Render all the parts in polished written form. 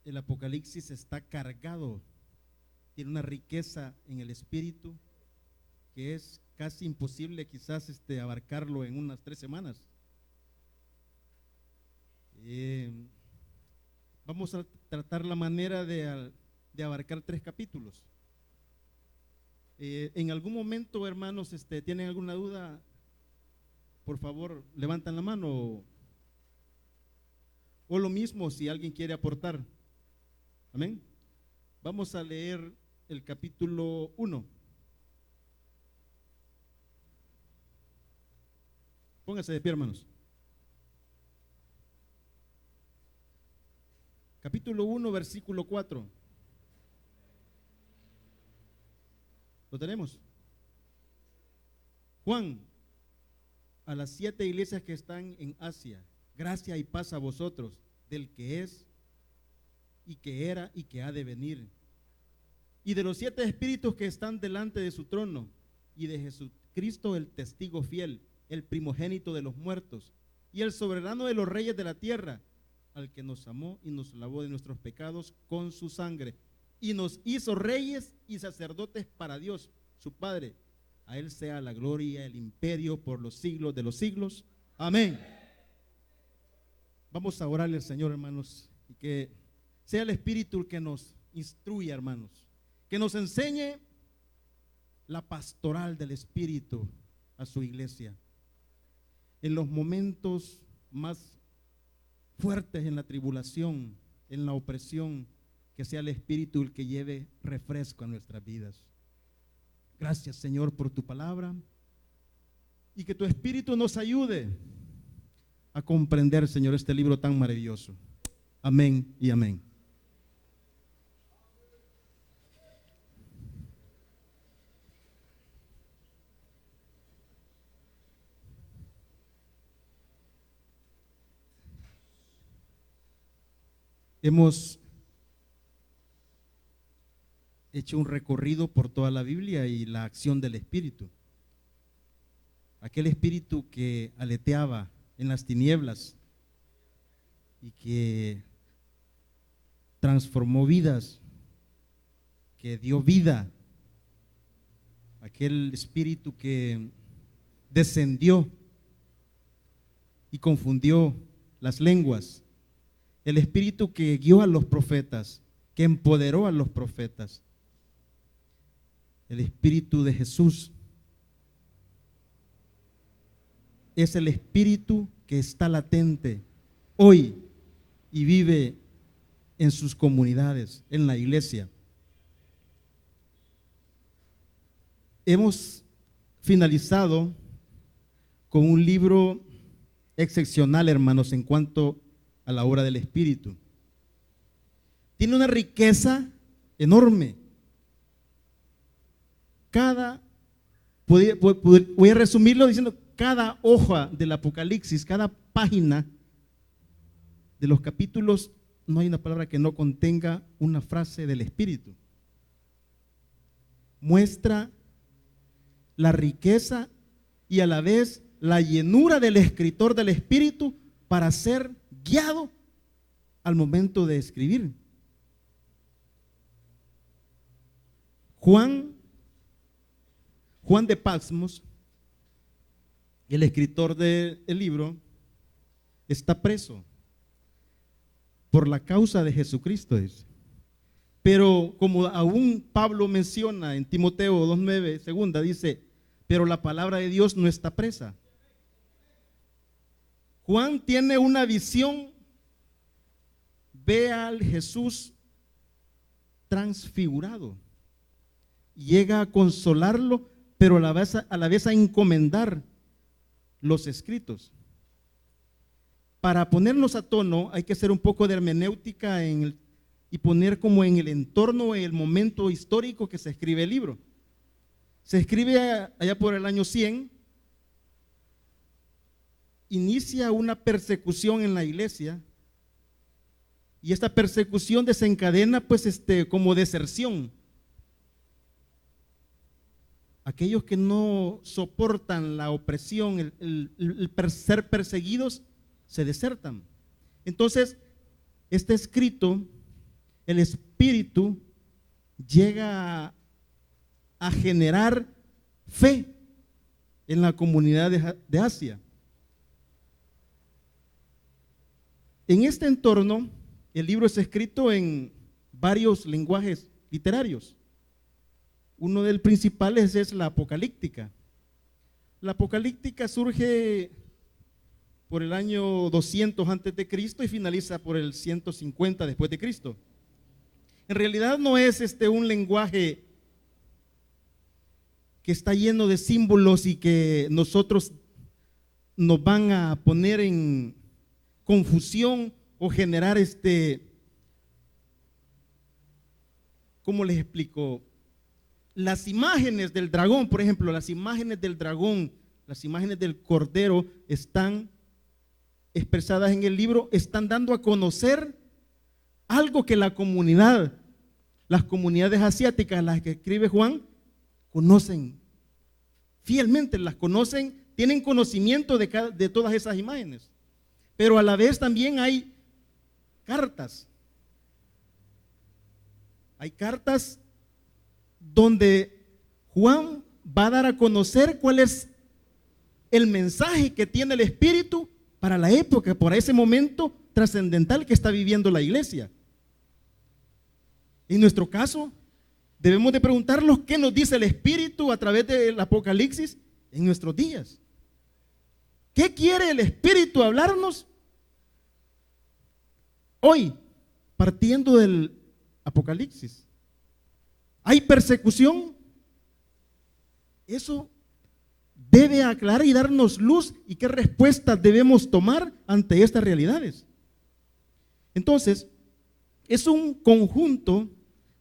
el Apocalipsis está cargado, tiene una riqueza en el espíritu que es casi imposible quizás abarcarlo en unas 3 semanas. Vamos a tratar la manera de abarcar 3 capítulos. En algún momento, hermanos, ¿tienen alguna duda? Por favor, levantan la mano. O lo mismo si alguien quiere aportar. Amén. Vamos a leer el capítulo 1. Pónganse de pie, hermanos. Capítulo 1, versículo 4. ¿Lo tenemos? Juan, a las 7 iglesias que están en Asia, gracia y paz a vosotros, del que es, y que era, y que ha de venir, y de los 7 espíritus que están delante de su trono, y de Jesucristo el testigo fiel, el primogénito de los muertos, y el soberano de los reyes de la tierra, al que nos amó y nos lavó de nuestros pecados con su sangre, y nos hizo reyes y sacerdotes para Dios, su Padre. A Él sea la gloria, el imperio por los siglos de los siglos. Amén. Vamos a orarle al Señor, hermanos, y que sea el Espíritu el que nos instruya, hermanos, que nos enseñe la pastoral del Espíritu a su iglesia. En los momentos más fuertes, en la tribulación, en la opresión, que sea el Espíritu el que lleve refresco a nuestras vidas. Gracias, Señor, por tu palabra, y que tu Espíritu nos ayude a comprender, Señor, este libro tan maravilloso. Amén y amén. Hemos hecho un recorrido por toda la Biblia y la acción del Espíritu. Aquel Espíritu que aleteaba en las tinieblas y que transformó vidas, que dio vida. Aquel Espíritu que descendió y confundió las lenguas. El Espíritu que guió a los profetas, que empoderó a los profetas. El Espíritu de Jesús es el Espíritu que está latente hoy y vive en sus comunidades, en la iglesia. Hemos finalizado con un libro excepcional, hermanos, en cuanto a la obra del Espíritu. Tiene una riqueza enorme. Voy a resumirlo diciendo, cada hoja del Apocalipsis, cada página de los capítulos, no hay una palabra que no contenga una frase del Espíritu. Muestra la riqueza y a la vez la llenura del escritor del Espíritu para ser guiado al momento de escribir. Juan de Patmos, el escritor del libro, está preso por la causa de Jesucristo, dice. Pero como aún Pablo menciona en Timoteo 2:9, segunda, dice, pero la palabra de Dios no está presa. Juan tiene una visión, ve al Jesús transfigurado, llega a consolarlo, pero a la vez a encomendar los escritos. Para ponernos a tono hay que hacer un poco de hermenéutica y poner como en el entorno, en el momento histórico que se escribe el libro. Se escribe allá por el año 100, inicia una persecución en la iglesia y esta persecución desencadena pues como deserción. Aquellos que no soportan la opresión, el ser perseguidos, se desertan. Entonces, este escrito el Espíritu llega a generar fe en la comunidad de Asia. En este entorno, el libro es escrito en varios lenguajes literarios. Uno de los principales es la apocalíptica. La apocalíptica surge por el año 200 antes de Cristo y finaliza por el 150 después de Cristo. En realidad no es un lenguaje que está lleno de símbolos y que nosotros nos van a poner en confusión o generar ¿cómo les explico? Las imágenes del dragón, por ejemplo, las imágenes del dragón, las imágenes del cordero están expresadas en el libro, están dando a conocer algo que las comunidades asiáticas, las que escribe Juan, conocen fielmente, las conocen, tienen conocimiento de todas esas imágenes. Pero a la vez también hay cartas. Hay cartas donde Juan va a dar a conocer cuál es el mensaje que tiene el Espíritu para la época, para ese momento trascendental que está viviendo la iglesia. En nuestro caso, debemos de preguntarnos qué nos dice el Espíritu a través del Apocalipsis en nuestros días. ¿Qué quiere el Espíritu hablarnos hoy, partiendo del Apocalipsis? ¿Hay persecución? Eso debe aclarar y darnos luz y qué respuestas debemos tomar ante estas realidades. Entonces, es un conjunto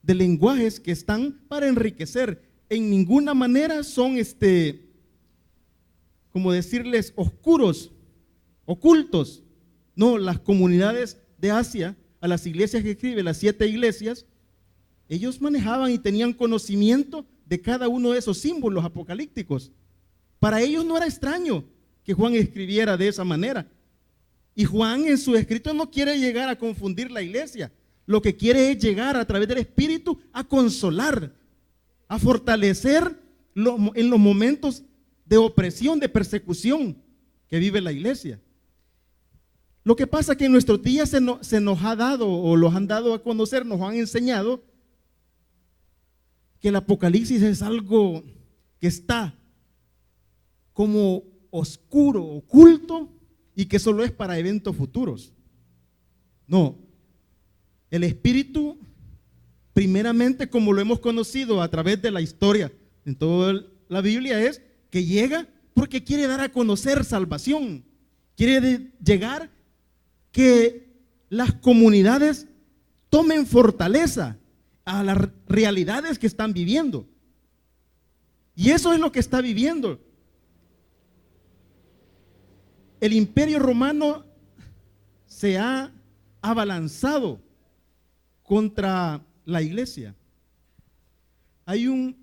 de lenguajes que están para enriquecer. En ninguna manera son como decirles, oscuros, ocultos. No, las comunidades de Asia, a las iglesias que escribe, las 7 iglesias, ellos manejaban y tenían conocimiento de cada uno de esos símbolos apocalípticos. Para ellos no era extraño que Juan escribiera de esa manera. Y Juan en su escrito no quiere llegar a confundir la iglesia. Lo que quiere es llegar a través del Espíritu a consolar, a fortalecer en los momentos de opresión, de persecución que vive la iglesia. Lo que pasa es que en nuestros días se nos ha dado o los han dado a conocer, nos han enseñado que el Apocalipsis es algo que está como oscuro, oculto y que solo es para eventos futuros. No, el Espíritu, primeramente, como lo hemos conocido a través de la historia en toda la Biblia, es que llega porque quiere dar a conocer salvación, quiere llegar que las comunidades tomen fortaleza a las realidades que están viviendo. Y eso es lo que está viviendo. El Imperio Romano se ha abalanzado contra la iglesia. Hay un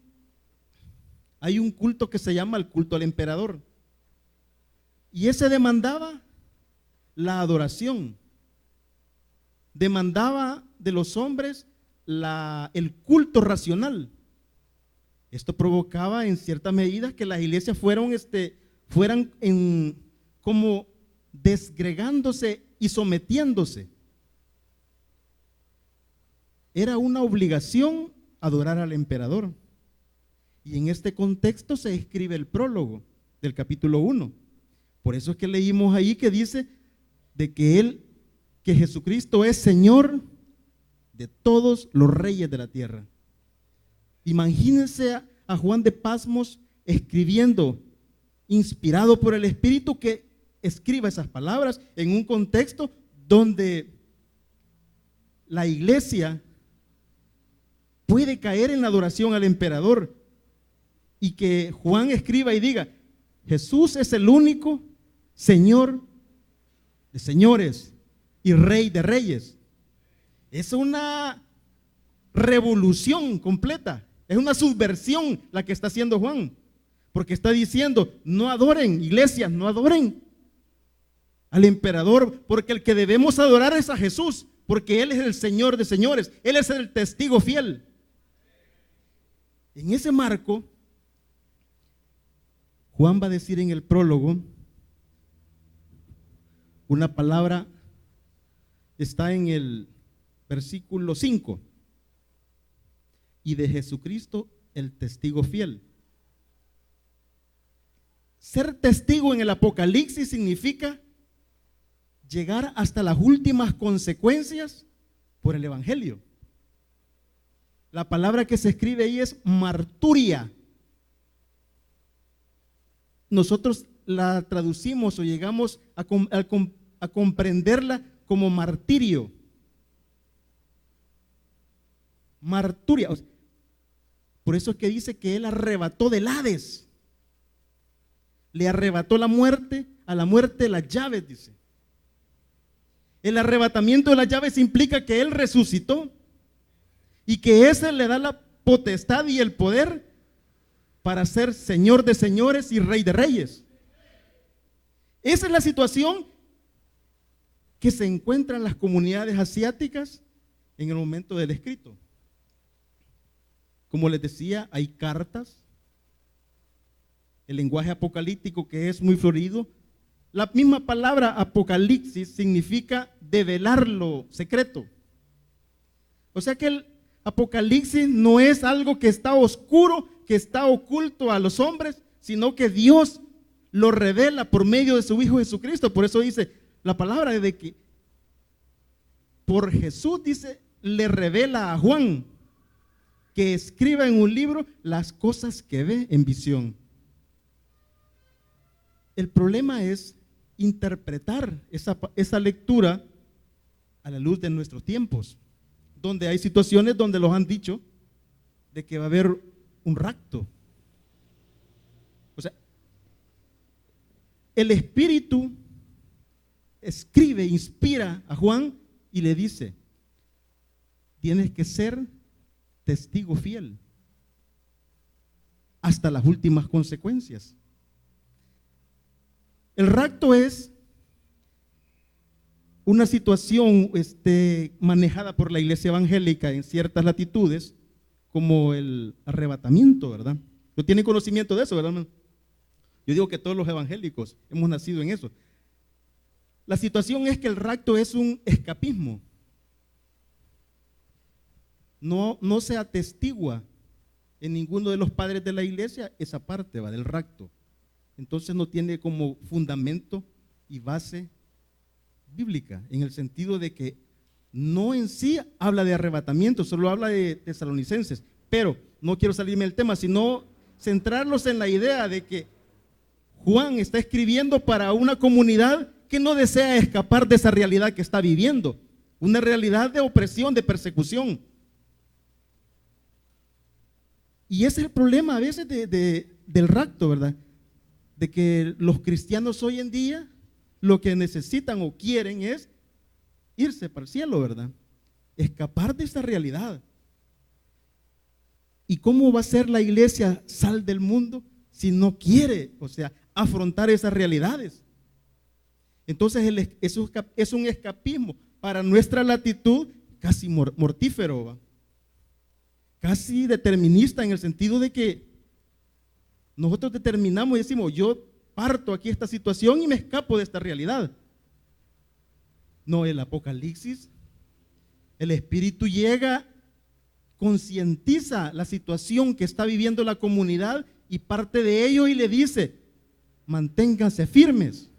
culto que se llama el culto al emperador. Y ese demandaba la adoración. Demandaba de los hombres el culto racional. Esto provocaba en cierta medida que las iglesias fueran como desgregándose y sometiéndose. Era una obligación adorar al emperador. Y en este contexto se escribe el prólogo del capítulo 1. Por eso es que leímos ahí que dice de que Jesucristo es Señor de todos los reyes de la tierra. Imagínense a Juan de Patmos escribiendo, inspirado por el Espíritu, que escriba esas palabras en un contexto donde la iglesia puede caer en la adoración al emperador, y que Juan escriba y diga: Jesús es el único Señor de señores y Rey de reyes. Es una revolución completa, es una subversión la que está haciendo Juan, porque está diciendo: no adoren, iglesias, no adoren al emperador, porque el que debemos adorar es a Jesús, porque Él es el Señor de señores, Él es el testigo fiel. En ese marco, Juan va a decir en el prólogo una palabra, está en el versículo 5, y de Jesucristo el testigo fiel. Ser testigo en el Apocalipsis significa llegar hasta las últimas consecuencias por el Evangelio. La palabra que se escribe ahí es marturia. Nosotros la traducimos o llegamos a comprenderla como martirio. Marturia. Por eso es que dice que Él arrebató del Hades. Le arrebató la muerte, a la muerte las llaves, dice. El arrebatamiento de las llaves implica que Él resucitó y que ese le da la potestad y el poder para ser Señor de señores y Rey de reyes. Esa es la situación que se encuentra en las comunidades asiáticas en el momento del escrito. Como les decía, hay cartas, el lenguaje apocalíptico que es muy florido. La misma palabra apocalipsis significa develar lo secreto. O sea que el apocalipsis no es algo que está oscuro, que está oculto a los hombres, sino que Dios lo revela por medio de su Hijo Jesucristo. Por eso dice la palabra de que por Jesús, dice, le revela a Juan que escriba en un libro las cosas que ve en visión. El problema es interpretar esa lectura a la luz de nuestros tiempos, donde hay situaciones donde los han dicho de que va a haber un rapto. O sea, el Espíritu escribe, inspira a Juan y le dice: tienes que ser testigo fiel hasta las últimas consecuencias. El rapto es una situación manejada por la iglesia evangélica en ciertas latitudes como el arrebatamiento, ¿verdad? ¿No tienen conocimiento de eso, verdad? Yo digo que todos los evangélicos hemos nacido en eso. La situación es que el rapto es un escapismo. No se atestigua en ninguno de los padres de la iglesia esa parte, ¿va?, del rapto. Entonces no tiene como fundamento y base bíblica, en el sentido de que no en sí habla de arrebatamiento, solo habla de Tesalonicenses. Pero no quiero salirme del tema, sino centrarlos en la idea de que Juan está escribiendo para una comunidad que no desea escapar de esa realidad que está viviendo, una realidad de opresión, de persecución. Y ese es el problema a veces del rapto, ¿verdad? De que los cristianos hoy en día lo que necesitan o quieren es irse para el cielo, ¿verdad? Escapar de esa realidad. ¿Y cómo va a ser la iglesia sal del mundo si no quiere, o sea, afrontar esas realidades? Entonces es un escapismo para nuestra latitud casi mortífero, ¿va? Casi determinista, en el sentido de que nosotros determinamos y decimos: yo parto aquí esta situación y me escapo de esta realidad. No, el Apocalipsis, el Espíritu llega, concientiza la situación que está viviendo la comunidad y parte de ello, y le dice: manténganse firmes,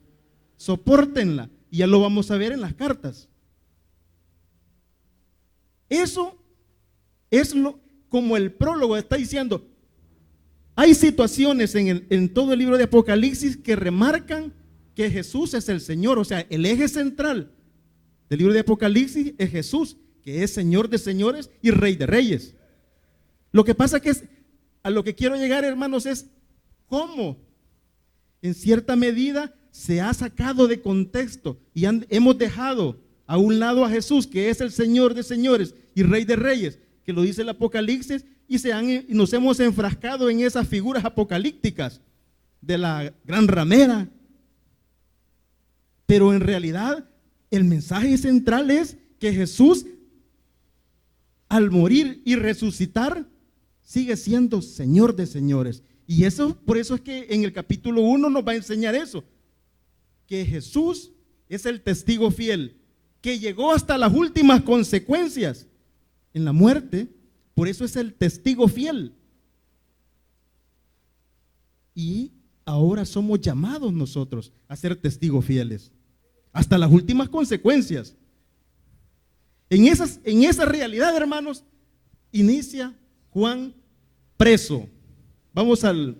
sopórtenla, y ya lo vamos a ver en las cartas. Eso es como el prólogo está diciendo. Hay situaciones en todo el libro de Apocalipsis que remarcan que Jesús es el Señor. O sea, el eje central del libro de Apocalipsis es Jesús, que es Señor de señores y Rey de reyes. Lo que pasa que a lo que quiero llegar, hermanos, es cómo en cierta medida se ha sacado de contexto y hemos dejado a un lado a Jesús, que es el Señor de señores y Rey de reyes, que lo dice el Apocalipsis, y nos hemos enfrascado en esas figuras apocalípticas de la gran ramera. Pero en realidad el mensaje central es que Jesús, al morir y resucitar, sigue siendo Señor de señores. Y eso, por eso es que en el capítulo 1 nos va a enseñar eso, que Jesús es el testigo fiel, que llegó hasta las últimas consecuencias en la muerte. Por eso es el testigo fiel. Y ahora somos llamados nosotros a ser testigos fieles hasta las últimas consecuencias. En esa realidad, hermanos, inicia Juan preso. Vamos al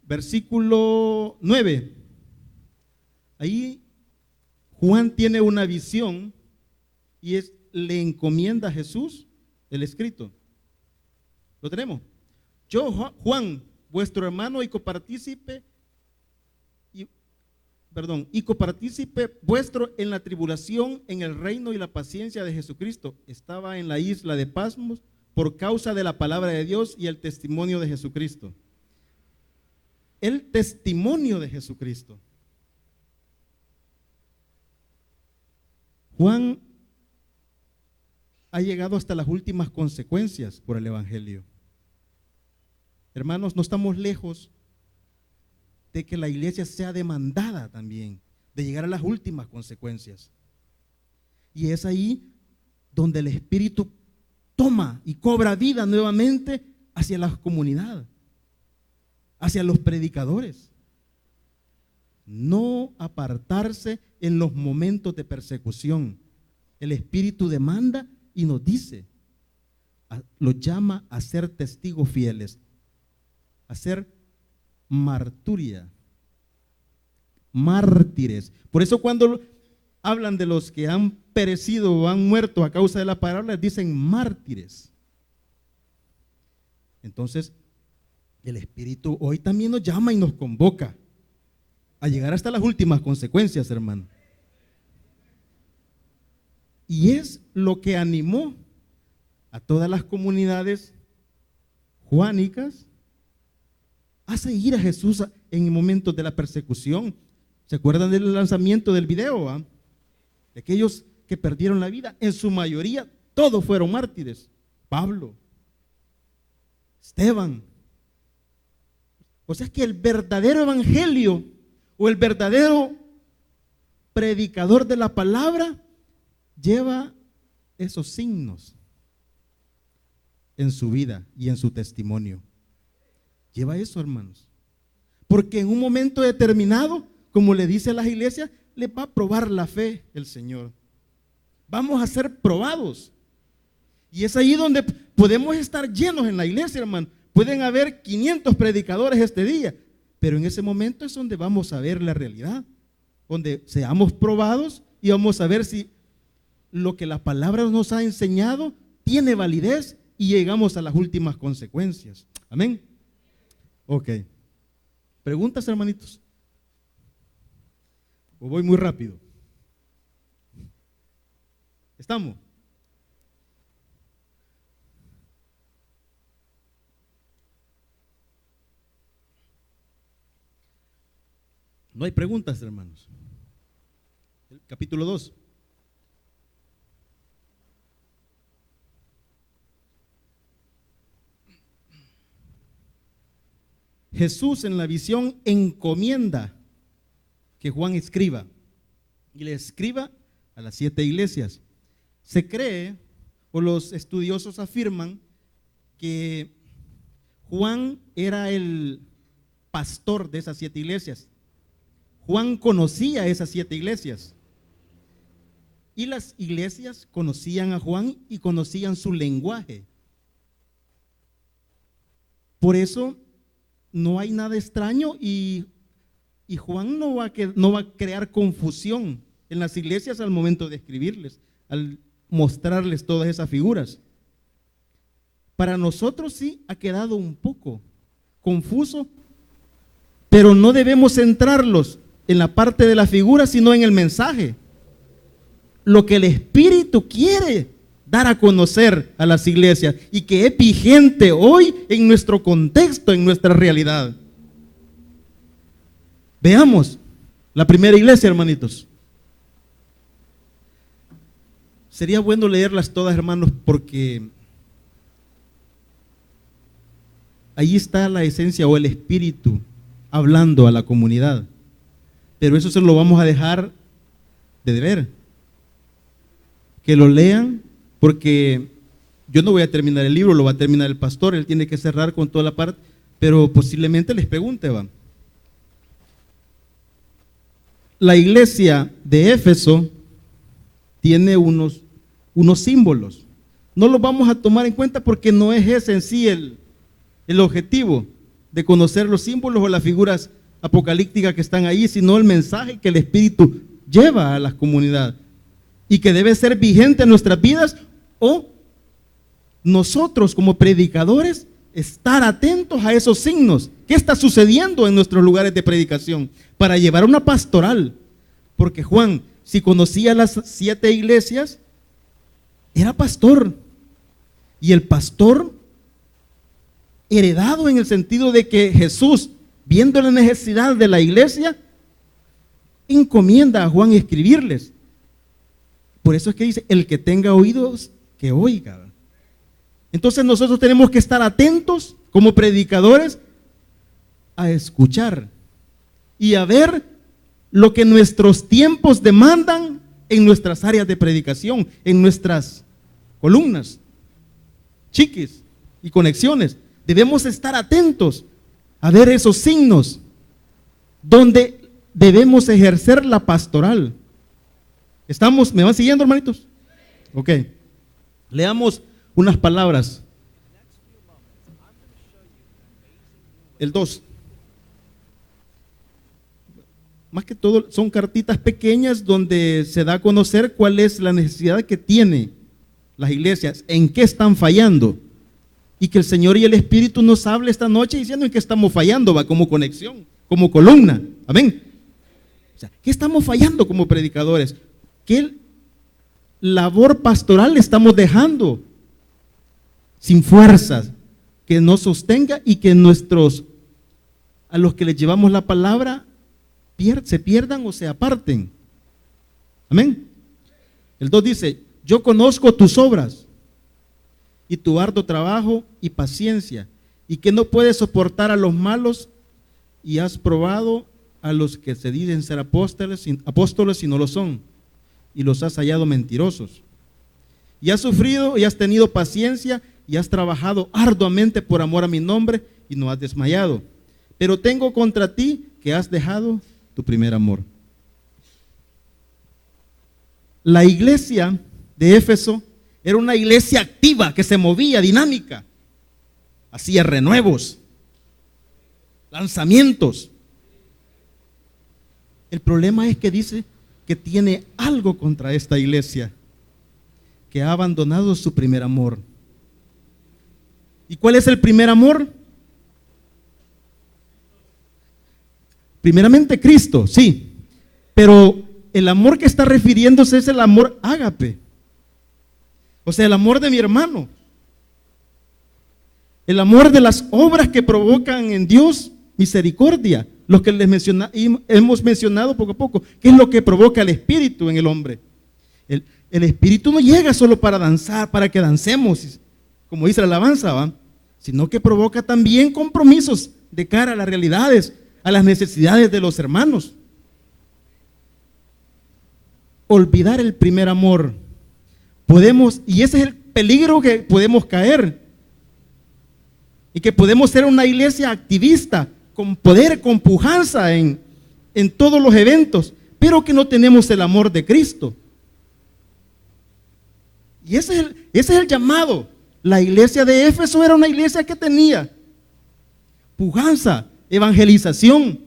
versículo 9. Ahí Juan tiene una visión y le encomienda a Jesús el escrito. ¿Lo tenemos? Yo, Juan, vuestro hermano y copartícipe vuestro en la tribulación, en el reino y la paciencia de Jesucristo, estaba en la isla de Patmos por causa de la palabra de Dios y el testimonio de Jesucristo. El testimonio de Jesucristo. Juan ha llegado hasta las últimas consecuencias por el evangelio. Hermanos, no estamos lejos de que la iglesia sea demandada también, de llegar a las últimas consecuencias. Y es ahí donde el Espíritu toma y cobra vida nuevamente hacia la comunidad, hacia los predicadores. No apartarse en los momentos de persecución. El Espíritu demanda y nos dice, los llama a ser testigos fieles, a ser marturia, mártires. Por eso cuando hablan de los que han perecido o han muerto a causa de la palabra, dicen mártires. Entonces, el Espíritu hoy también nos llama y nos convoca a llegar hasta las últimas consecuencias, hermano. Y es lo que animó a todas las comunidades juánicas a seguir a Jesús en momentos de la persecución. ¿Se acuerdan del lanzamiento del video? De aquellos que perdieron la vida, en su mayoría todos fueron mártires. Pablo, Esteban. O sea que el verdadero evangelio o el verdadero predicador de la palabra lleva esos signos en su vida y en su testimonio. Lleva eso, hermanos. Porque en un momento determinado, como le dice a las iglesias, les va a probar la fe el Señor. Vamos a ser probados. Y es ahí donde podemos estar llenos en la iglesia, hermano. Pueden haber 500 predicadores este día, pero en ese momento es donde vamos a ver la realidad, donde seamos probados y vamos a ver si lo que la palabra nos ha enseñado tiene validez y llegamos a las últimas consecuencias. Amén. Ok. ¿Preguntas, hermanitos? ¿O voy muy rápido? ¿Estamos? No hay preguntas, hermanos. El capítulo 2. Jesús en la visión encomienda que Juan escriba, y le escriba a las 7 iglesias. Se cree, o los estudiosos afirman, que Juan era el pastor de esas 7 iglesias. Juan conocía esas 7 iglesias. Y las iglesias conocían a Juan y conocían su lenguaje. Por eso no hay nada extraño y Juan no va a crear confusión en las iglesias al momento de escribirles, al mostrarles todas esas figuras. Para nosotros sí ha quedado un poco confuso, pero no debemos centrarlos en la parte de la figura, sino en el mensaje. Lo que el Espíritu quiere dar a conocer a las iglesias y que es vigente hoy en nuestro contexto, en nuestra realidad. Veamos la primera iglesia, hermanitos. Sería bueno leerlas todas, hermanos, porque ahí está la esencia o el espíritu hablando a la comunidad. Pero eso se lo vamos a dejar de deber. Que lo lean, porque yo no voy a terminar el libro, lo va a terminar el pastor, él tiene que cerrar con toda la parte, pero posiblemente les pregunte, va. La iglesia de Éfeso tiene unos símbolos. No los vamos a tomar en cuenta porque no es ese en sí el objetivo de conocer los símbolos o las figuras apocalípticas que están ahí, sino el mensaje que el Espíritu lleva a las comunidades y que debe ser vigente en nuestras vidas, o nosotros como predicadores estar atentos a esos signos. ¿Qué está sucediendo en nuestros lugares de predicación? Para llevar una pastoral. Porque Juan, si conocía las 7 iglesias, era pastor. Y el pastor, heredado en el sentido de que Jesús, viendo la necesidad de la iglesia, encomienda a Juan escribirles. Por eso es que dice, el que tenga oídos, que oiga. Entonces nosotros tenemos que estar atentos como predicadores a escuchar y a ver lo que nuestros tiempos demandan en nuestras áreas de predicación, en nuestras columnas, chiquis y conexiones. Debemos estar atentos a ver esos signos donde debemos ejercer la pastoral. ¿Estamos? ¿Me van siguiendo, hermanitos? Ok. Leamos unas palabras. El 2. Más que todo son cartitas pequeñas donde se da a conocer cuál es la necesidad que tienen las iglesias, en qué están fallando. Y que el Señor y el Espíritu nos hable esta noche diciendo en qué estamos fallando, va, como conexión, como columna. Amén. O sea, ¿qué estamos fallando como predicadores? ¿Qué labor pastoral estamos dejando sin fuerzas que nos sostenga y que a los que les llevamos la palabra se pierdan o se aparten? Amén. El 2 dice, yo conozco tus obras y tu arduo trabajo y paciencia, y que no puedes soportar a los malos, y has probado a los que se dicen ser apóstoles y no lo son, y los has hallado mentirosos. Y has sufrido y has tenido paciencia y has trabajado arduamente por amor a mi nombre y no has desmayado. Pero tengo contra ti que has dejado tu primer amor. La iglesia de Éfeso era una iglesia activa que se movía, dinámica, hacía renuevos, lanzamientos. El problema es que dice que tiene algo contra esta iglesia, que ha abandonado su primer amor. ¿Y cuál es el primer amor? Primeramente Cristo, sí, pero el amor que está refiriéndose es el amor ágape, o sea, el amor de mi hermano, el amor de las obras que provocan en Dios misericordia, los que hemos mencionado poco a poco. ¿Qué es lo que provoca el Espíritu en el hombre? El Espíritu no llega solo para danzar, para que dancemos, como dice la alabanza, ¿va? Sino que provoca también compromisos de cara a las realidades, a las necesidades de los hermanos. Olvidar el primer amor. Y ese es el peligro que podemos caer. Y que podemos ser una iglesia activista, con poder, con pujanza en todos los eventos, pero que no tenemos el amor de Cristo. Y ese es el llamado. La iglesia de Éfeso era una iglesia que tenía pujanza, evangelización,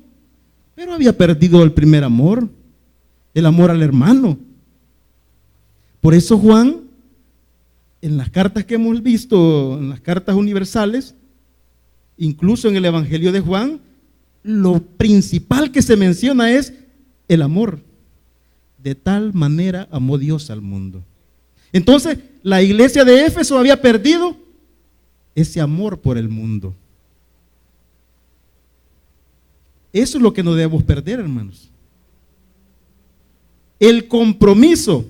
pero había perdido el primer amor, el amor al hermano. Por eso Juan, en las cartas que hemos visto, en las cartas universales, incluso en el Evangelio de Juan, lo principal que se menciona es el amor. De tal manera amó Dios al mundo. Entonces, la iglesia de Éfeso había perdido ese amor por el mundo. Eso es lo que no debemos perder, hermanos. El compromiso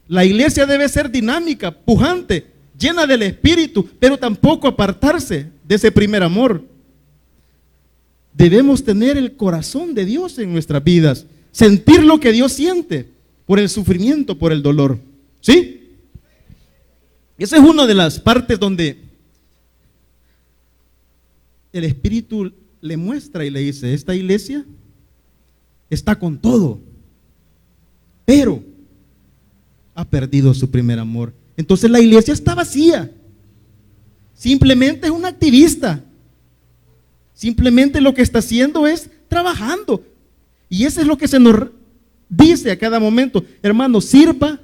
La iglesia debe ser dinámica, pujante, llena del Espíritu, pero tampoco apartarse de ese primer amor. Debemos tener el corazón de Dios en nuestras vidas, sentir lo que Dios siente por el sufrimiento, por el dolor. ¿Sí? Esa es una de las partes donde el Espíritu le muestra y le dice: esta iglesia está con todo, pero ha perdido su primer amor. Entonces la iglesia está vacía. Simplemente es un activista. Simplemente lo que está haciendo es trabajando. Y eso es lo que se nos dice a cada momento: hermano, sírvale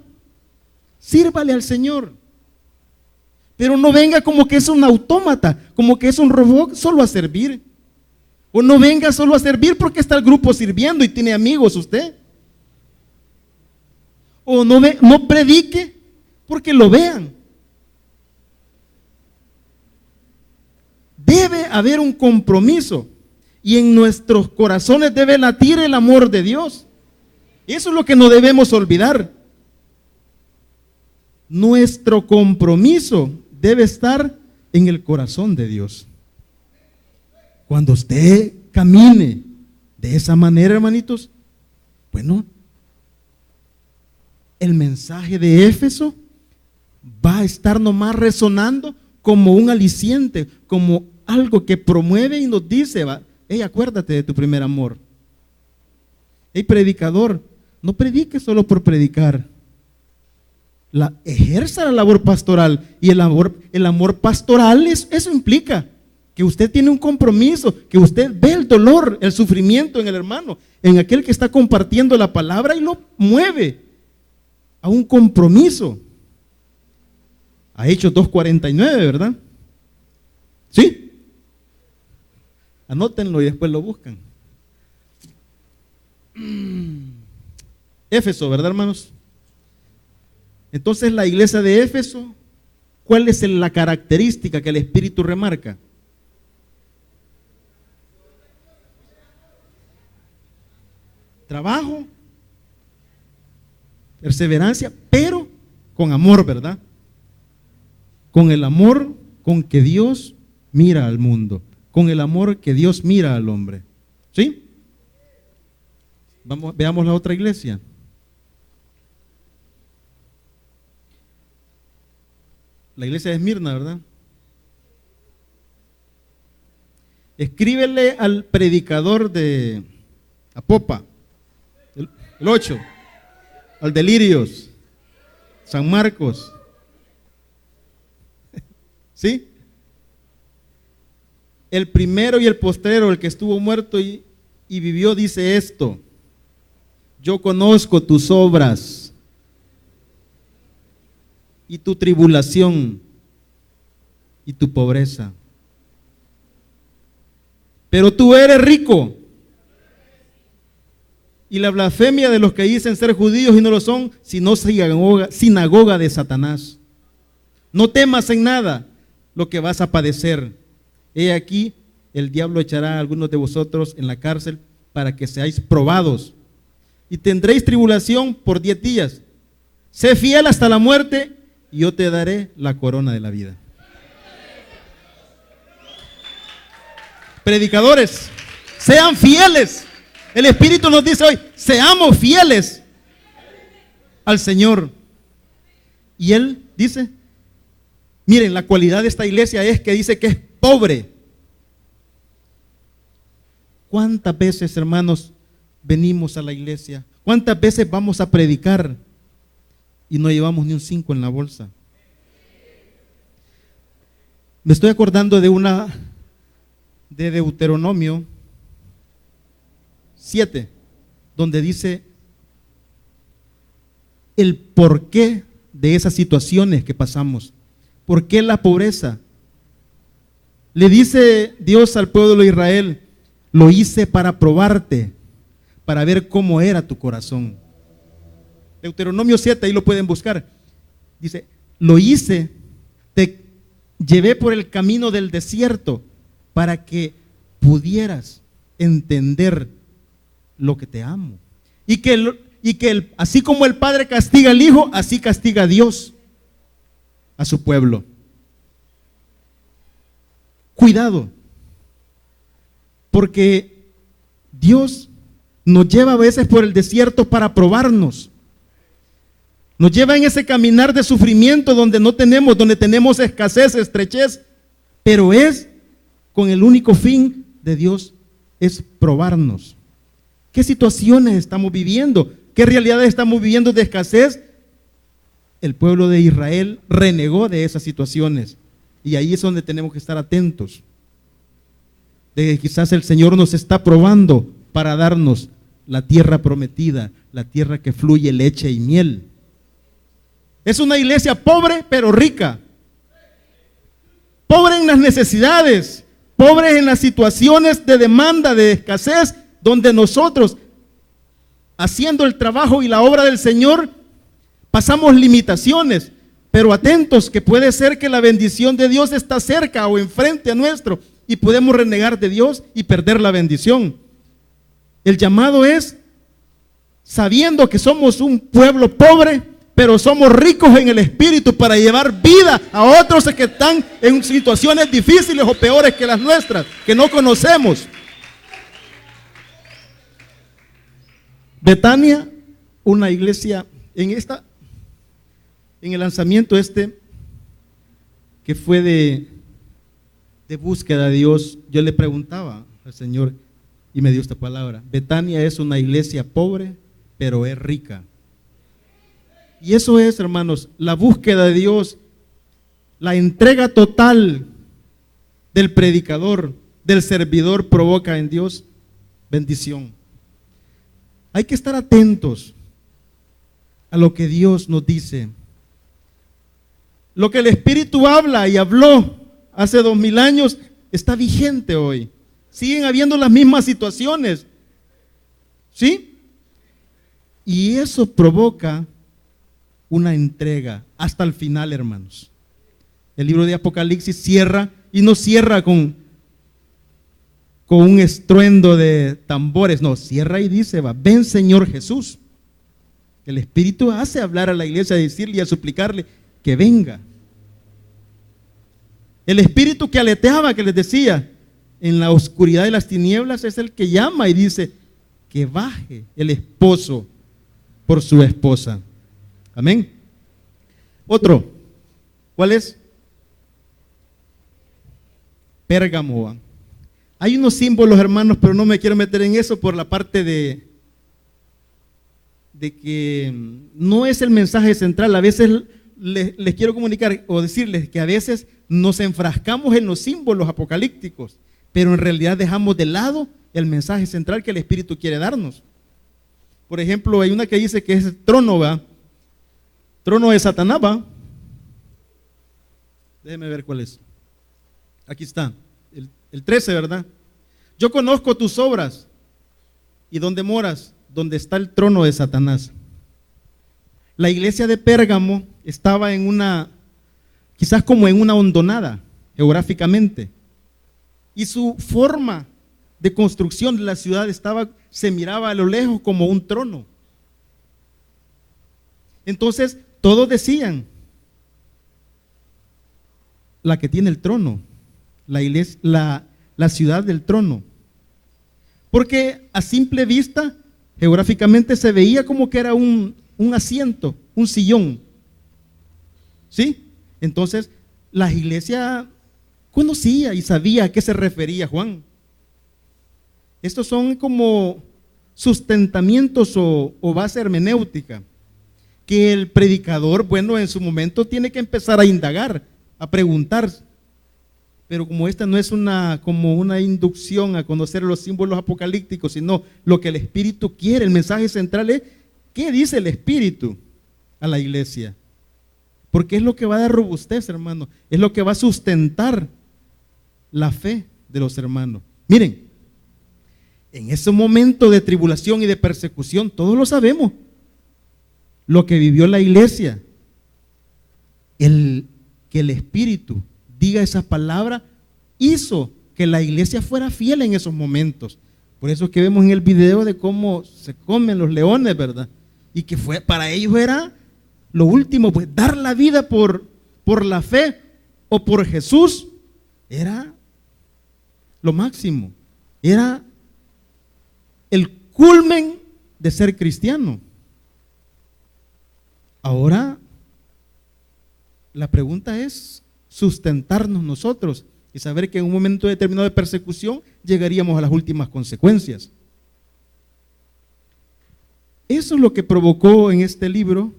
al Señor. Pero no venga como que es un autómata, como que es un robot solo a servir. O no venga solo a servir porque está el grupo sirviendo y tiene amigos usted. O no predique porque lo vean. Debe haber un compromiso y en nuestros corazones debe latir el amor de Dios. Eso es lo que no debemos olvidar. Nuestro compromiso debe estar en el corazón de Dios. Cuando usted camine de esa manera, hermanitos, bueno, el mensaje de Éfeso va a estar nomás resonando como un aliciente, como algo que promueve y nos dice: hey, acuérdate de tu primer amor. Hey, predicador, no predique solo por predicar. Ejerza la labor pastoral. Y el amor pastoral, eso implica que usted tiene un compromiso, que usted ve el dolor, el sufrimiento en el hermano, en aquel que está compartiendo la palabra, y lo mueve a un compromiso. A Hechos 2:49, ¿verdad? ¿Sí? Anótenlo y después lo buscan. Éfeso, ¿verdad, hermanos? Entonces la iglesia de Éfeso, ¿cuál es la característica que el Espíritu remarca? Trabajo, perseverancia, pero con amor, ¿verdad? Con el amor con que Dios mira al mundo, con el amor que Dios mira al hombre. ¿Sí? Veamos la otra iglesia. La iglesia de Esmirna, ¿verdad? Escríbele al predicador de Apopa, el 8, al de Lirios, San Marcos. ¿Sí? El primero y el postrero, el que estuvo muerto y vivió, dice esto: yo conozco tus obras y tu tribulación y tu pobreza, pero tú eres rico, y la blasfemia de los que dicen ser judíos y no lo son, sino sinagoga de Satanás. No temas en nada lo que vas a padecer. He aquí, el diablo echará a algunos de vosotros en la cárcel para que seáis probados, y tendréis tribulación por 10 días. Sé fiel hasta la muerte, y yo te daré la corona de la vida. Predicadores, sean fieles. El Espíritu nos dice hoy: seamos fieles al Señor. Y Él dice: miren, la cualidad de esta iglesia es que dice que es pobre. ¿Cuántas veces, hermanos, venimos a la iglesia? ¿Cuántas veces vamos a predicar y no llevamos ni un 5 en la bolsa? Me estoy acordando de Deuteronomio 7, donde dice el porqué de esas situaciones que pasamos. ¿Por qué la pobreza? Le dice Dios al pueblo de Israel: lo hice para probarte, para ver cómo era tu corazón. Deuteronomio 7, ahí lo pueden buscar. Dice: lo hice, te llevé por el camino del desierto para que pudieras entender lo que te amo, y que y que así como el Padre castiga al Hijo, así castiga a Dios a su pueblo. Cuidado, porque Dios nos lleva a veces por el desierto para probarnos. Nos lleva en ese caminar de sufrimiento donde tenemos escasez, estrechez, pero es con el único fin de Dios, es probarnos. ¿Qué situaciones estamos viviendo? ¿Qué realidades estamos viviendo de escasez? El pueblo de Israel renegó de esas situaciones y ahí es donde tenemos que estar atentos. De que quizás el Señor nos está probando para darnos la tierra prometida, la tierra que fluye leche y miel. Es una iglesia pobre pero rica. Pobre en las necesidades, pobre en las situaciones de demanda, de escasez, donde nosotros, haciendo el trabajo y la obra del Señor, pasamos limitaciones, pero atentos que puede ser que la bendición de Dios está cerca o enfrente a nuestro y podemos renegar de Dios y perder la bendición. El llamado es, sabiendo que somos un pueblo pobre, pero somos ricos en el Espíritu para llevar vida a otros que están en situaciones difíciles o peores que las nuestras, que no conocemos. Betania, una iglesia, en el lanzamiento que fue de búsqueda de Dios, yo le preguntaba al Señor y me dio esta palabra. Betania es una iglesia pobre, pero es rica. Y eso es, hermanos, la búsqueda de Dios, la entrega total del predicador, del servidor, provoca en Dios bendición. Hay que estar atentos a lo que Dios nos dice. Lo que el Espíritu habla y habló hace 2000 años está vigente hoy. Siguen habiendo las mismas situaciones, ¿sí? Y eso provoca una entrega hasta el final, hermanos. El libro de Apocalipsis cierra, y no cierra con un estruendo de tambores, no, cierra y dice, ven Señor Jesús. El Espíritu hace hablar a la iglesia, a decirle y a suplicarle que venga. El Espíritu que aleteaba, que les decía, en la oscuridad de las tinieblas, es el que llama y dice que baje el esposo por su esposa. Amén. Otro, ¿cuál es? Pérgamo. Hay unos símbolos, hermanos, pero no me quiero meter en eso por la parte de que no es el mensaje central. A veces les quiero comunicar o decirles que a veces nos enfrascamos en los símbolos apocalípticos, pero en realidad dejamos de lado el mensaje central que el Espíritu quiere darnos. Por ejemplo, hay una que dice que es el trono, ¿va? Trono de Satanás, ¿va? Déjeme ver cuál es. Aquí está, el 13, ¿verdad? Yo conozco tus obras y dónde moras, donde está el trono de Satanás. La iglesia de Pérgamo estaba quizás como en una hondonada, geográficamente. Y su forma de construcción de la ciudad se miraba a lo lejos como un trono. Entonces, todos decían, la que tiene el trono, la iglesia, la ciudad del trono. Porque a simple vista, geográficamente se veía como que era un asiento, un sillón. ¿Sí? Entonces, la iglesia conocía y sabía a qué se refería Juan. Estos son como sustentamientos o base hermenéutica que el predicador, bueno, en su momento tiene que empezar a indagar, a preguntar. Pero como esta no es como una inducción a conocer los símbolos apocalípticos, sino lo que el Espíritu quiere, el mensaje central es, ¿qué dice el Espíritu a la iglesia? Porque es lo que va a dar robustez, hermano, es lo que va a sustentar la fe de los hermanos. Miren, en ese momento de tribulación y de persecución, todos lo sabemos, lo que vivió la iglesia, que el Espíritu diga esa palabra, hizo que la iglesia fuera fiel en esos momentos. Por eso es que vemos en el video de cómo se comen los leones, ¿verdad? y que fue para ellos era lo último, pues dar la vida por la fe o por Jesús era lo máximo, era el culmen de ser cristiano. Ahora la pregunta es sustentarnos nosotros y saber que en un momento determinado de persecución llegaríamos a las últimas consecuencias. Eso es lo que provocó en este libro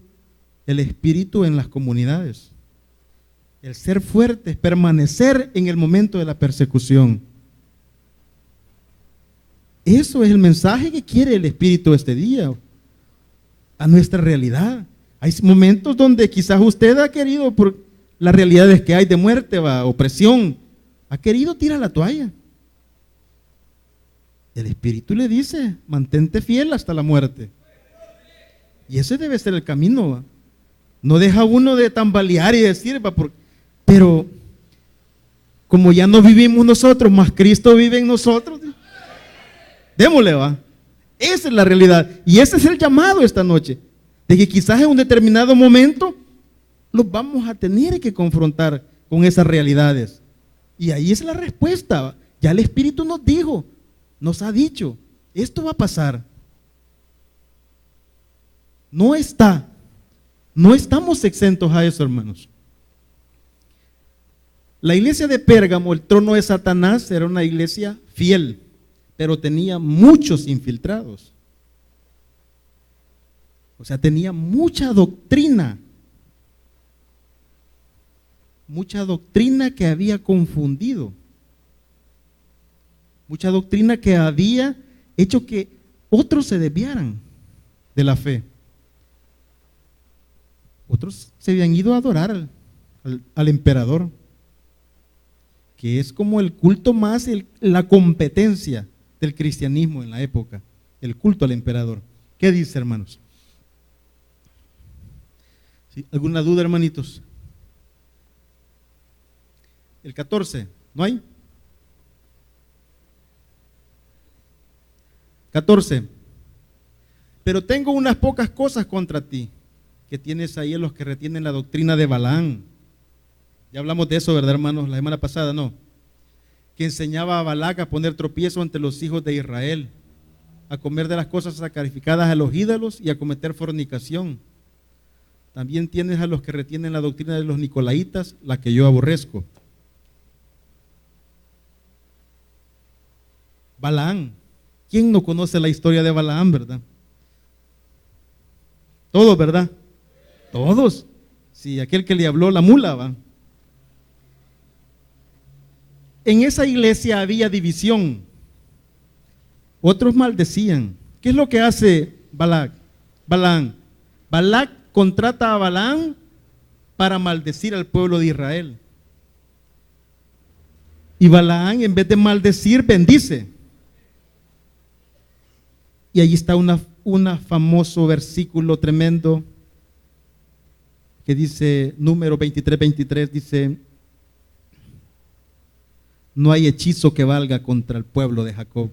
el espíritu en las comunidades. El ser fuertes, permanecer en el momento de la persecución. Eso es el mensaje que quiere el espíritu este día, a nuestra realidad. Hay momentos donde quizás usted ha querido, por las realidades que hay de muerte, opresión, ha querido tirar la toalla. El espíritu le dice, mantente fiel hasta la muerte. Y ese debe ser el camino, ¿va? No deja uno de tambalear y decir, pero como ya no vivimos nosotros, más Cristo vive en nosotros, démosle, va. Esa es la realidad. Y ese es el llamado esta noche. De que quizás en un determinado momento los vamos a tener que confrontar con esas realidades. Y ahí es la respuesta, ¿va? Ya el Espíritu nos dijo, nos ha dicho, esto va a pasar. No estamos exentos a eso, hermanos. La iglesia de Pérgamo, el trono de Satanás, era una iglesia fiel, pero tenía muchos infiltrados. O sea, tenía mucha doctrina que había confundido, mucha doctrina que había hecho que otros se desviaran de la fe. Otros se habían ido a adorar al emperador, que es como el culto más, la competencia del cristianismo en la época, el culto al emperador. ¿Qué dice, hermanos? ¿Sí? ¿Alguna duda, hermanitos? El 14, ¿no hay? 14. Pero tengo unas pocas cosas contra ti, que tienes ahí en los que retienen la doctrina de Balaam. Ya hablamos de eso, ¿verdad, hermanos? La semana pasada, ¿no? Que enseñaba a Balac a poner tropiezo ante los hijos de Israel, a comer de las cosas sacrificadas a los ídolos y a cometer fornicación. También tienes a los que retienen la doctrina de los nicolaitas, la que yo aborrezco. Balaam. ¿Quién no conoce la historia de Balaam, verdad? Todos, ¿verdad? Todos. Sí, aquel que le habló la mula, va. En esa iglesia había división. Otros maldecían. ¿Qué es lo que hace Balaam? Balac contrata a Balaam para maldecir al pueblo de Israel. Y Balaam, en vez de maldecir, bendice. Y allí está un famoso versículo tremendo que dice, número 23, dice: no hay hechizo que valga contra el pueblo de Jacob.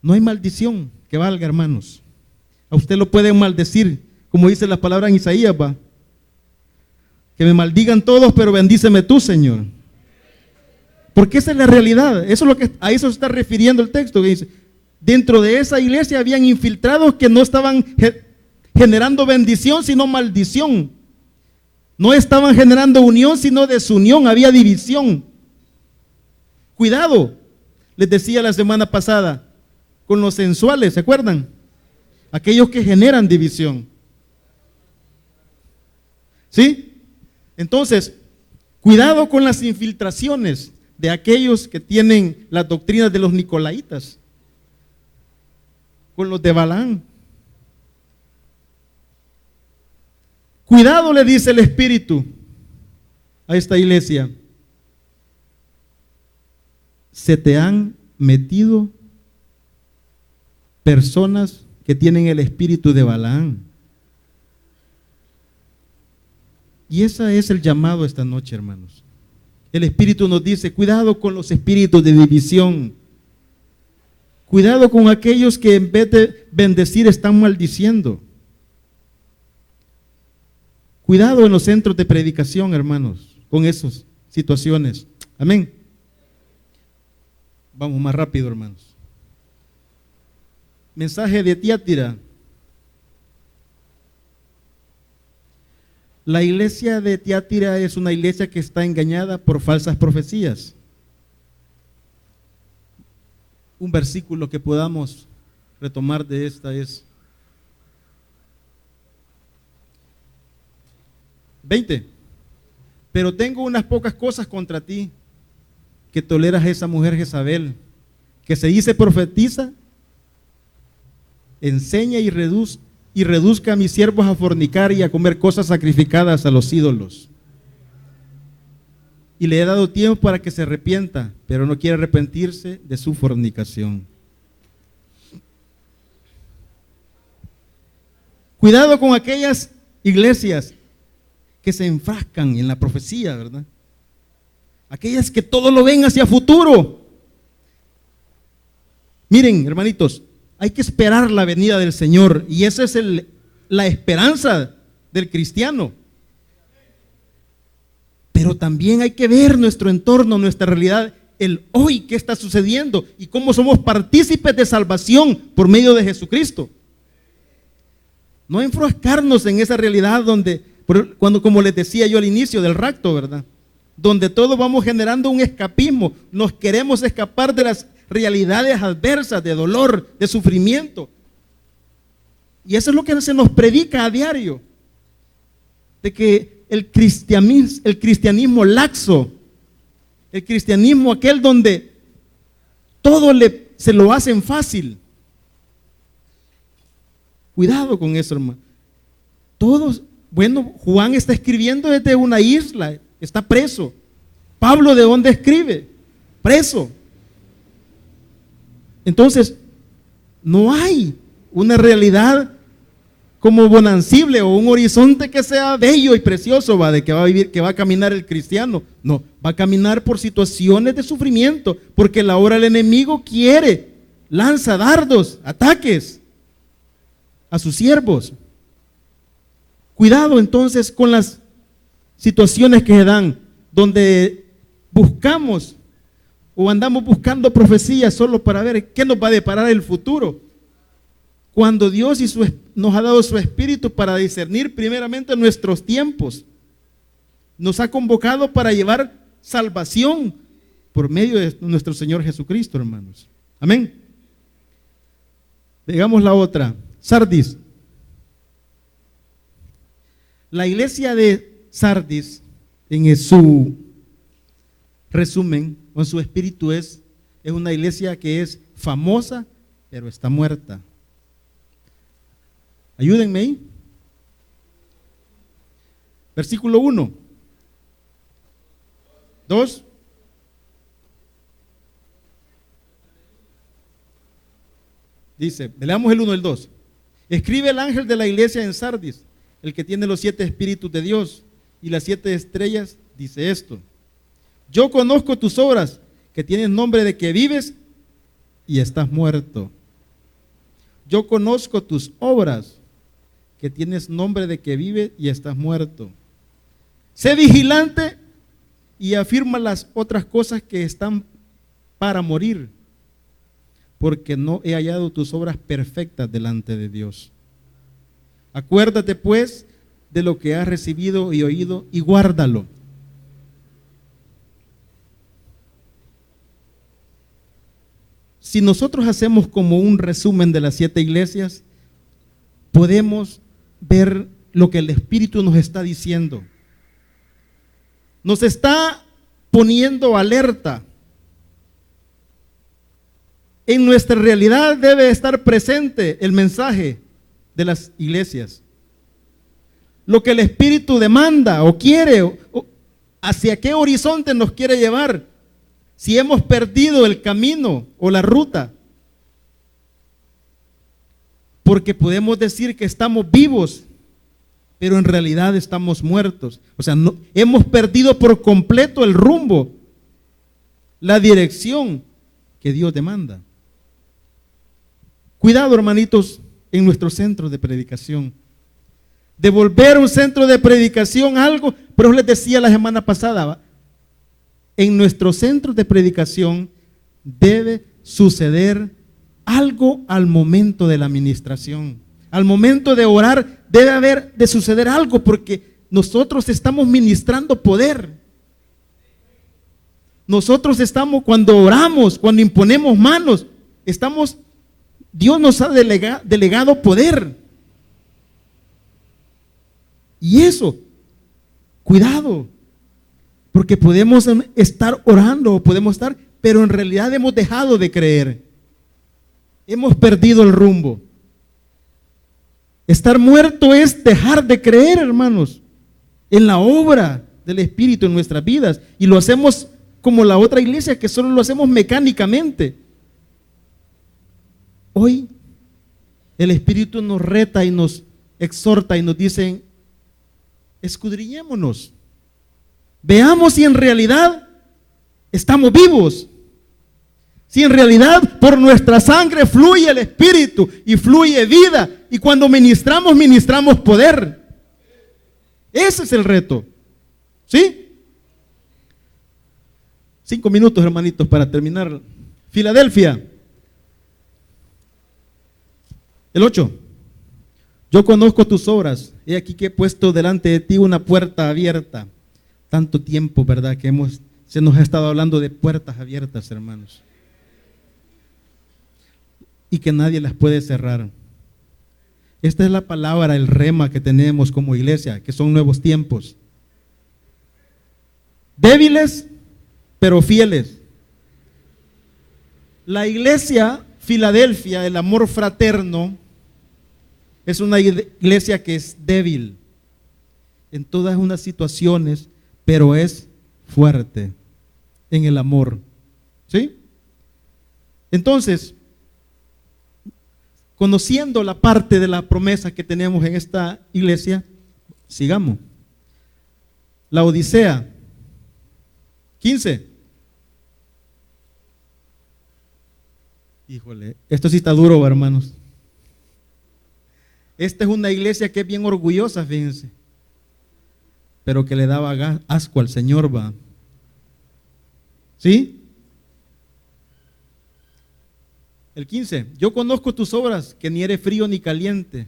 No hay maldición que valga, hermanos. A usted lo pueden maldecir, como dice la palabra en Isaías, va. Que me maldigan todos, pero bendíceme tú, Señor. Porque esa es la realidad. Eso es lo que, a eso se está refiriendo el texto, que dice: dentro de esa iglesia habían infiltrados que no estaban generando bendición, sino maldición. No estaban generando unión, sino desunión. Había división. Cuidado, les decía la semana pasada, con los sensuales, ¿se acuerdan? Aquellos que generan división. ¿Sí? Entonces, cuidado con las infiltraciones de aquellos que tienen las doctrinas de los nicolaitas, con los de Balaam. Cuidado, le dice el Espíritu a esta iglesia. Se te han metido personas que tienen el espíritu de Balaam. Y ese es el llamado esta noche, hermanos. El Espíritu nos dice: cuidado con los espíritus de división. Cuidado con aquellos que en vez de bendecir están maldiciendo. Cuidado en los centros de predicación, hermanos, con esas situaciones. Amén. Vamos más rápido, hermanos. Mensaje de Tiatira. La iglesia de Tiatira es una iglesia que está engañada por falsas profecías. Un versículo que podamos retomar de esta es 20. Pero tengo unas pocas cosas contra ti, que toleras a esa mujer Jezabel, que se dice profetiza, enseña y reduzca a mis siervos a fornicar y a comer cosas sacrificadas a los ídolos. Y le he dado tiempo para que se arrepienta, pero no quiere arrepentirse de su fornicación. Cuidado con aquellas iglesias que se enfrascan en la profecía, ¿verdad? Aquellas que todo lo ven hacia futuro. Miren, hermanitos, hay que esperar la venida del Señor, y esa es la esperanza del cristiano. Pero también hay que ver nuestro entorno, nuestra realidad, el hoy, qué está sucediendo y cómo somos partícipes de salvación por medio de Jesucristo. No enfrascarnos en esa realidad cuando, como les decía yo al inicio del rapto, ¿verdad? Donde todos vamos generando un escapismo, nos queremos escapar de las realidades adversas, de dolor, de sufrimiento. Y eso es lo que se nos predica a diario, de que el cristianismo laxo, el cristianismo aquel donde todo se lo hacen fácil. Cuidado con eso, hermano. Juan está escribiendo desde una isla, está preso. Pablo, ¿de dónde escribe? Preso. Entonces, no hay una realidad como bonancible o un horizonte que sea bello y precioso, de que va a vivir, que va a caminar el cristiano. No, va a caminar por situaciones de sufrimiento, porque la hora el enemigo lanza dardos, ataques a sus siervos. Cuidado entonces con las situaciones que se dan, donde buscamos o andamos buscando profecías solo para ver qué nos va a deparar el futuro, cuando Dios nos ha dado su espíritu para discernir primeramente nuestros tiempos. Nos ha convocado para llevar salvación por medio de nuestro Señor Jesucristo, hermanos. Amén. Veamos la otra, Sardis. La iglesia de Sardis, en su resumen, o en su espíritu, es una iglesia que es famosa, pero está muerta. Ayúdenme ahí. Versículo 1. 2. Dice, leamos el 1 y el 2. Escribe el ángel de la iglesia en Sardis, el que tiene los 7 espíritus de Dios y las 7 estrellas, dice esto: yo conozco tus obras, que tienes nombre de que vives y estás muerto. Yo conozco tus obras, que tienes nombre de que vives y estás muerto. Sé vigilante y afirma las otras cosas que están para morir, porque no he hallado tus obras perfectas delante de Dios. Acuérdate pues de lo que has recibido y oído y guárdalo. Si nosotros hacemos como un resumen de las 7 iglesias, podemos ver lo que el Espíritu nos está diciendo. Nos está poniendo alerta. En nuestra realidad debe estar presente el mensaje de las iglesias. Lo que el Espíritu demanda o quiere, hacia qué horizonte nos quiere llevar. Si hemos perdido el camino o la ruta, porque podemos decir que estamos vivos, pero en realidad estamos muertos. O sea, hemos perdido por completo el rumbo, la dirección que Dios demanda. Cuidado, hermanitos, en nuestros centros de predicación. De volver a un centro de predicación algo, pero les decía la semana pasada, ¿va? En nuestros centros de predicación debe suceder algo al momento de la administración. Al momento de orar debe haber de suceder algo, porque nosotros estamos ministrando poder. Nosotros estamos, cuando oramos, cuando imponemos manos, Dios nos ha delegado poder. Y eso, cuidado, porque podemos estar orando, pero en realidad hemos dejado de creer. Hemos perdido el rumbo. Estar muerto es dejar de creer, hermanos, en la obra del Espíritu en nuestras vidas. Y lo hacemos como la otra iglesia, que solo lo hacemos mecánicamente. Hoy el Espíritu nos reta y nos exhorta y nos dice: escudriñémonos, veamos si en realidad estamos vivos, si en realidad por nuestra sangre fluye el Espíritu y fluye vida, y cuando ministramos, ministramos poder. Ese es el reto, ¿sí? 5 minutos, hermanitos, para terminar. Filadelfia, el 8. Yo conozco tus obras, he aquí que he puesto delante de ti una puerta abierta. Tanto tiempo, ¿verdad?, que se nos ha estado hablando de puertas abiertas, hermanos, y que nadie las puede cerrar. Esta es la palabra, el rema que tenemos como iglesia, que son nuevos tiempos. Débiles, pero fieles. La iglesia Filadelfia, el amor fraterno, es una iglesia que es débil en todas unas situaciones, pero es fuerte en el amor. ¿Sí? Entonces, conociendo la parte de la promesa que tenemos en esta iglesia, sigamos. La Odisea 15. Híjole, esto sí está duro, hermanos. Esta es una iglesia que es bien orgullosa, fíjense, pero que le daba asco al Señor, va. ¿Sí? El 15. Yo conozco tus obras, que ni eres frío ni caliente.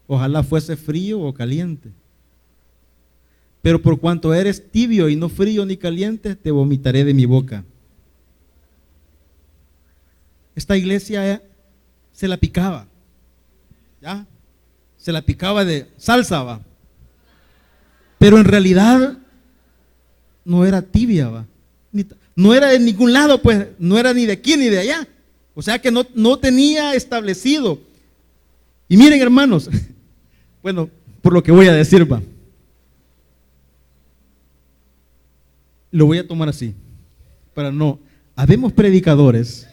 Ojalá fuese frío o caliente. Pero por cuanto eres tibio y no frío ni caliente, te vomitaré de mi boca. Esta iglesia se la picaba, ¿ya? Se la picaba de salsa, va. Pero en realidad no era tibia, va. No era de ningún lado, pues, no era ni de aquí ni de allá. O sea que no tenía establecido. Y miren, hermanos, bueno, por lo que voy a decir, va. Lo voy a tomar así, para no. Habemos predicadores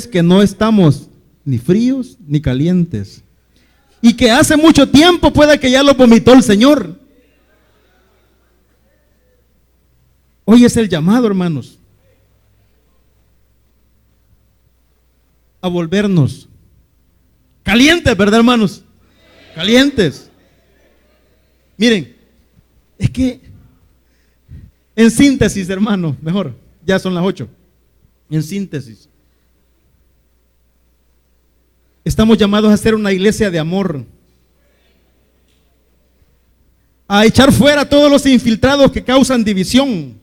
que no estamos ni fríos ni calientes, y que hace mucho tiempo puede que ya lo vomitó el Señor. Hoy es el llamado, hermanos, a volvernos calientes, ¿verdad, hermanos? Calientes. Miren, es que en síntesis, hermano, mejor, ya son las 8. En síntesis, estamos llamados a ser una iglesia de amor, a echar fuera a todos los infiltrados que causan división.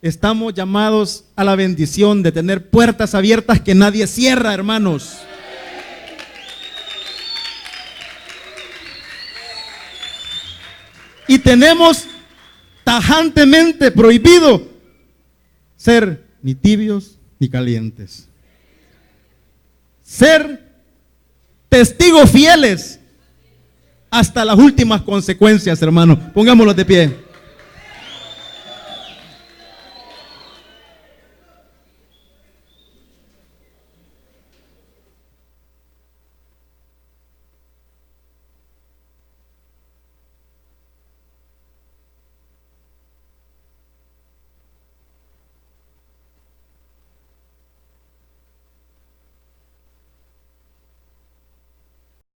Estamos llamados a la bendición de tener puertas abiertas que nadie cierra, hermanos. Y tenemos tajantemente prohibido ser ni tibios ni calientes. Ser testigos fieles hasta las últimas consecuencias, hermano. Pongámoslo de pie.